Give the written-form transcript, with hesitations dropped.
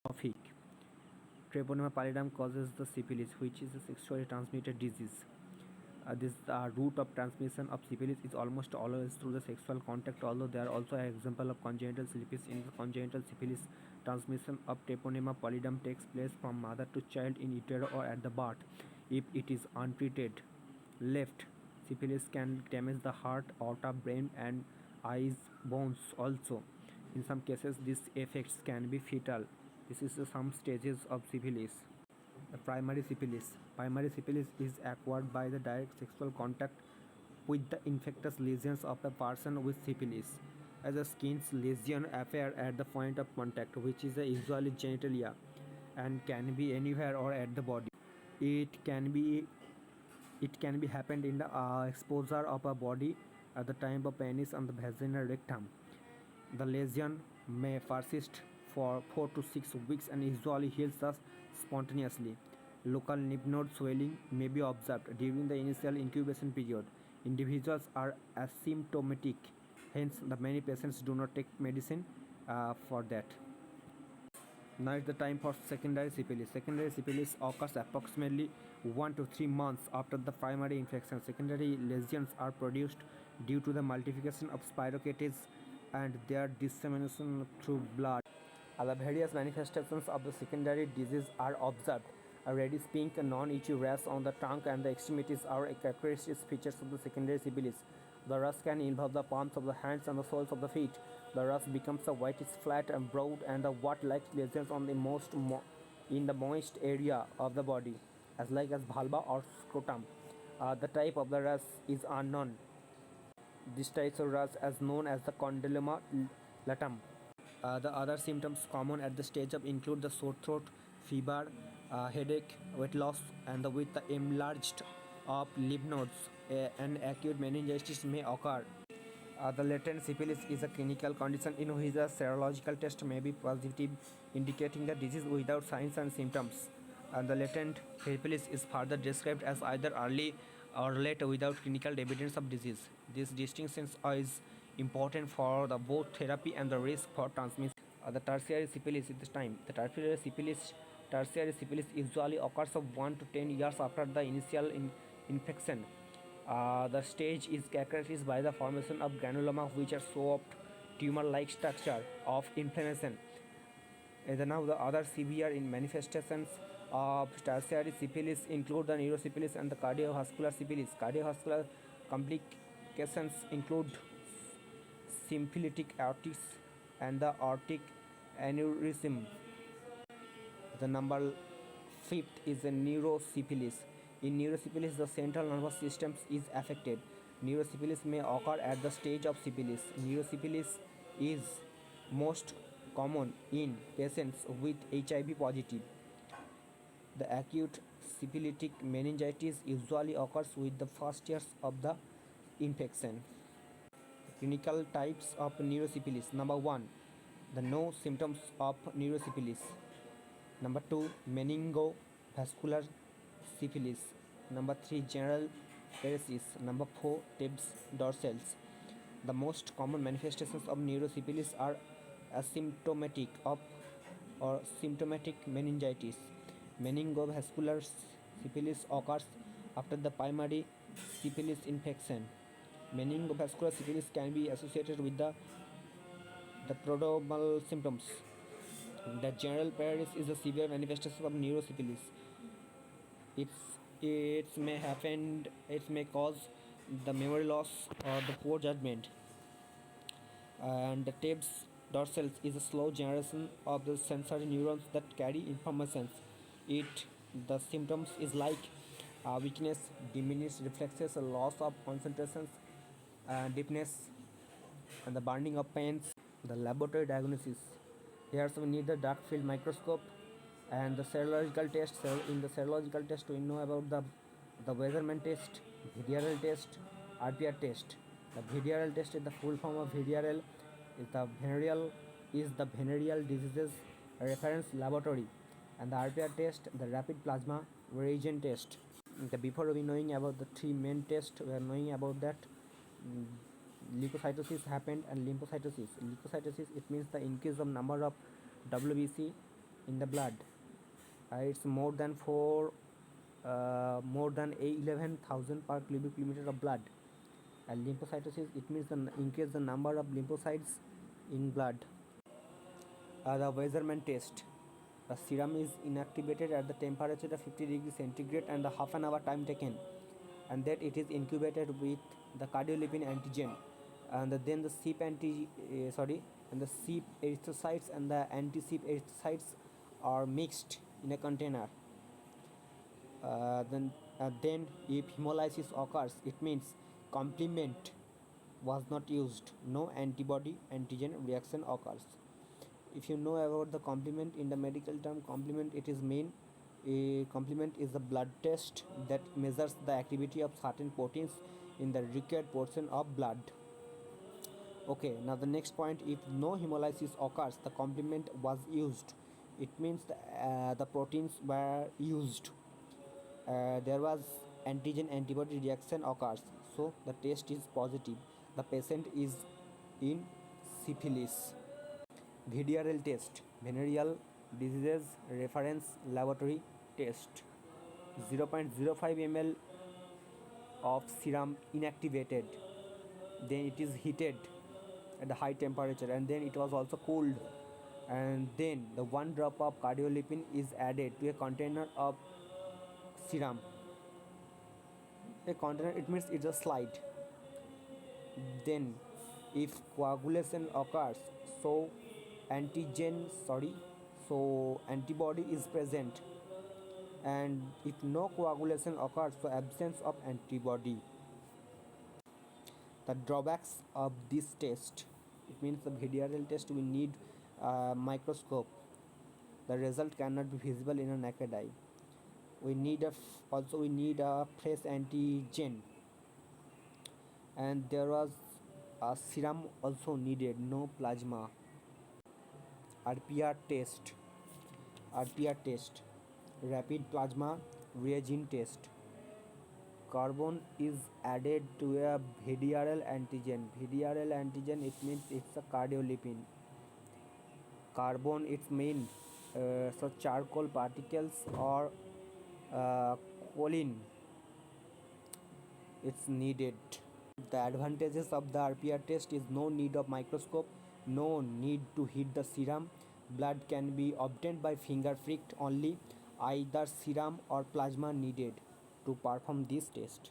Topic. Treponema pallidum causes the syphilis, which is a sexually transmitted disease. This route of transmission of syphilis is almost always through the sexual contact, although there are also an example of congenital syphilis. In the congenital syphilis, transmission of Treponema pallidum takes place from mother to child in utero or at the birth. If it is untreated, left, syphilis can damage the heart, aorta, brain, and eyes, bones also. In some cases, these effects can be fatal. This is some stages of syphilis. The primary syphilis. Primary syphilis is acquired by the direct sexual contact with the infectious lesions of a person with syphilis. As a skin's lesion appear at the point of contact, which is usually genitalia, and can be anywhere or at the body. It can be happened in the exposure of a body at the time of penis and the vaginal rectum. The lesion may persist for 4 to 6 weeks and usually heals thus spontaneously. Local lymph node swelling may be observed during the initial incubation period. Individuals are asymptomatic, hence the many patients do not take medicine for that. Now is the time for secondary syphilis. Secondary syphilis occurs approximately 1 to 3 months after the primary infection. Secondary lesions are produced due to the multiplication of spirochetes and their dissemination through blood. The various manifestations of the secondary disease are observed. A reddish pink non-itchy rash on the trunk and the extremities are characteristic features of the secondary syphilis. The rash can involve the palms of the hands and the soles of the feet. The rash becomes a whitish, flat and broad and the wart-like lesions on the in the moist area of the body, as like as vulva or scrotum. The type of the rash is unknown. This type of rash is known as the condyloma latum. The other symptoms common at the stage of include the sore throat, fever, headache, weight loss, and with the enlarged of lymph nodes. An acute meningitis may occur. The latent syphilis is a clinical condition in which a serological test may be positive, indicating the disease without signs and symptoms. And the latent syphilis is further described as either early or late without clinical evidence of disease. This distinction is important for the both therapy and the risk for transmission. The tertiary syphilis is the time. The tertiary syphilis usually occurs of 1 to 10 years after the initial infection. The stage is characterized by the formation of granuloma, which are soft tumor-like structure of inflammation. Now the other severe manifestations of tertiary syphilis include the neurosyphilis and the cardiovascular syphilis. Cardiovascular complications include syphilitic aortic and the aortic aneurysm. The number 5th is the neurosyphilis. In neurosyphilis, the central nervous system is affected. Neurosyphilis may occur at the stage of syphilis. Neurosyphilis is most common in patients with HIV positive. The acute syphilitic meningitis usually occurs with the first years of the infection. Clinical types of neurosyphilis. Number 1, the no symptoms of neurosyphilis. Number 2, meningovascular syphilis. Number 3, general paresis. Number 4, Tabes dorsals. The most common manifestations of neurosyphilis are asymptomatic or symptomatic meningitis. Meningovascular syphilis occurs after the primary syphilis infection. Meningovascular syphilis can be associated with the prodromal symptoms. The general paresis is a severe manifestation of neurosyphilis. It may cause the memory loss or the poor judgment. And the Tabes dorsals is a slow generation of the sensory neurons that carry information. The symptoms is like weakness, diminished reflexes, loss of concentration, deafness, and the burning of pains. The laboratory diagnosis. Here we need the dark field microscope and the serological test. In the serological test, we know about the Weatherman test, VDRL test, RPR test. The VDRL test is the full form of VDRL. Is the venereal diseases reference laboratory, and the RPR test, the rapid plasma reagent test. Before we knowing about the three main tests, we are knowing about that leukocytosis happened and lymphocytosis. Leukocytosis, it means the increase of number of WBC in the blood. It's more than 11,000 per cubic millimeter of blood. And lymphocytosis, it means increase the number of lymphocytes in blood. The Weizmann test. The serum is inactivated at the temperature of 50 degrees centigrade and the half an hour time taken, and that it is incubated with the cardiolipin antigen, and then the and the CYP erythrocytes and the anti-CYP erythrocytes are mixed in a container. Then if hemolysis occurs, it means complement was not used, no antibody antigen reaction occurs. If you know about the complement, in the medical term complement, it is mean a complement is a blood test that measures the activity of certain proteins in the required portion of blood. Okay, now the next point, if no hemolysis occurs, the complement was used. It means the proteins were used. There was antigen antibody reaction occurs, so the test is positive. The patient is in syphilis. VDRL test, venereal diseases reference laboratory test. 0.05 ml of serum inactivated, then it is heated at a high temperature, and then it was also cooled, and then the 1 drop of cardiolipin is added to a container of serum. A container, it means it's a slide. Then if coagulation occurs, so antibody is present, and if no coagulation occurs, so absence of antibody. The drawbacks of this test, it means the VDRL test we need a microscope. The result cannot be visible in a naked eye. We need we need a fresh antigen, and there was a serum also needed, no plasma. RPR test, rapid plasma reagent test. Carbon is added to a VDRL antigen. VDRL antigen, it means it's a cardiolipin. Carbon, it means so charcoal particles or choline, it's needed. The advantages of the RPR test is no need of microscope, no need to heat the serum, blood can be obtained by finger pricked only, either serum or plasma needed to perform this test.